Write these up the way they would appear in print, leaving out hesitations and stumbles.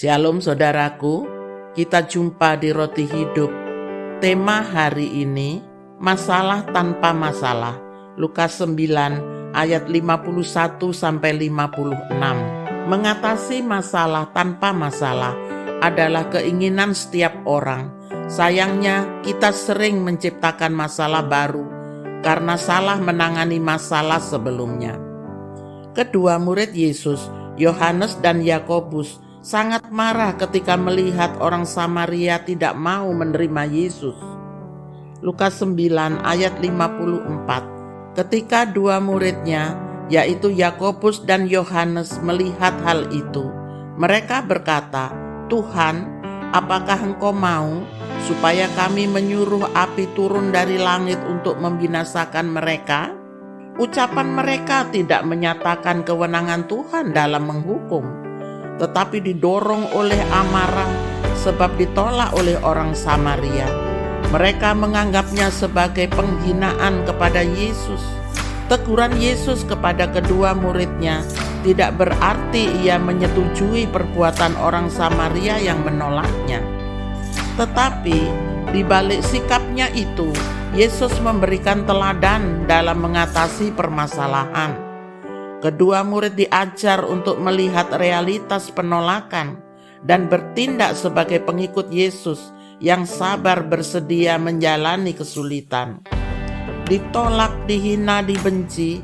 Shalom saudaraku, kita jumpa di Roti Hidup. Tema hari ini, masalah tanpa masalah. Lukas 9 ayat 51-56. Mengatasi masalah tanpa masalah adalah keinginan setiap orang. Sayangnya kita sering menciptakan masalah baru karena salah menangani masalah sebelumnya. Kedua murid Yesus, Yohanes dan Yakobus, sangat marah ketika melihat orang Samaria tidak mau menerima Yesus. Lukas 9 ayat 54. Ketika dua muridnya, yaitu Yakobus dan Yohanes, melihat hal itu, mereka berkata, "Tuhan, apakah Engkau mau supaya kami menyuruh api turun dari langit untuk membinasakan mereka?" Ucapan mereka tidak menyatakan kewenangan Tuhan dalam menghukum, tetapi didorong oleh amarah sebab ditolak oleh orang Samaria. Mereka menganggapnya sebagai penghinaan kepada Yesus. Teguran Yesus kepada kedua muridnya tidak berarti ia menyetujui perbuatan orang Samaria yang menolaknya. Tetapi di balik sikapnya itu, Yesus memberikan teladan dalam mengatasi permasalahan. Kedua murid diajar untuk melihat realitas penolakan dan bertindak sebagai pengikut Yesus yang sabar bersedia menjalani kesulitan. Ditolak, dihina, dibenci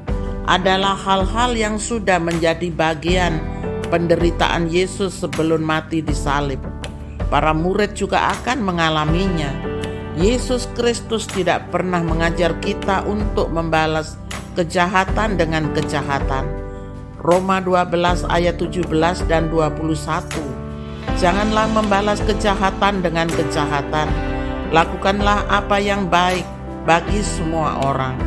adalah hal-hal yang sudah menjadi bagian penderitaan Yesus sebelum mati disalib. Para murid juga akan mengalaminya. Yesus Kristus tidak pernah mengajar kita untuk membalas kejahatan dengan kejahatan. Roma 12 ayat 17 dan 21. Janganlah membalas kejahatan dengan kejahatan. Lakukanlah apa yang baik bagi semua orang.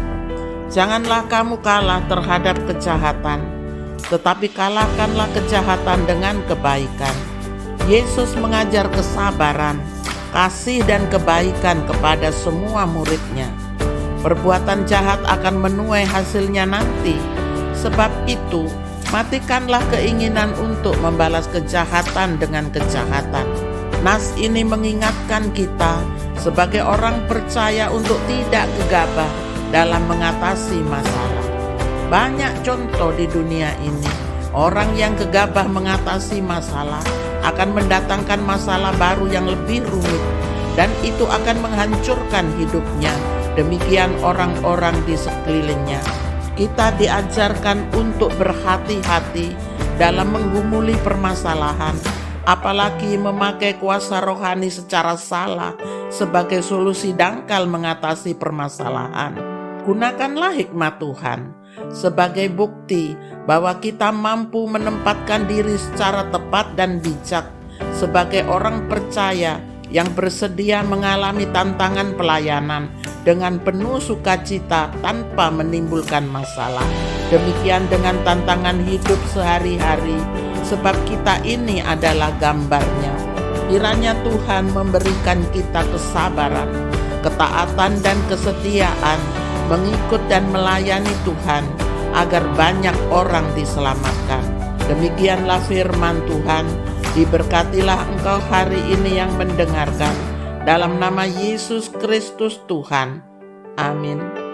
Janganlah kamu kalah terhadap kejahatan, tetapi kalahkanlah kejahatan dengan kebaikan. Yesus mengajar kesabaran, kasih dan kebaikan kepada semua muridnya. Perbuatan jahat akan menuai hasilnya nanti. Sebab itu, matikanlah keinginan untuk membalas kejahatan dengan kejahatan. Nas ini mengingatkan kita sebagai orang percaya untuk tidak gegabah dalam mengatasi masalah. Banyak contoh di dunia ini, orang yang gegabah mengatasi masalah akan mendatangkan masalah baru yang lebih rumit, dan itu akan menghancurkan hidupnya. Demikian orang-orang di sekelilingnya. Kita diajarkan untuk berhati-hati dalam menggumuli permasalahan, apalagi memakai kuasa rohani secara salah sebagai solusi dangkal mengatasi permasalahan. Gunakanlah hikmat Tuhan sebagai bukti bahwa kita mampu menempatkan diri secara tepat dan bijak sebagai orang percaya yang bersedia mengalami tantangan pelayanan dengan penuh sukacita tanpa menimbulkan masalah. Demikian dengan tantangan hidup sehari-hari, sebab kita ini adalah gambarnya. Kiranya Tuhan memberikan kita kesabaran, ketaatan dan kesetiaan mengikut dan melayani Tuhan agar banyak orang diselamatkan. Demikianlah firman Tuhan. Diberkatilah engkau hari ini yang mendengarkan. Dalam nama Yesus Kristus Tuhan. Amin.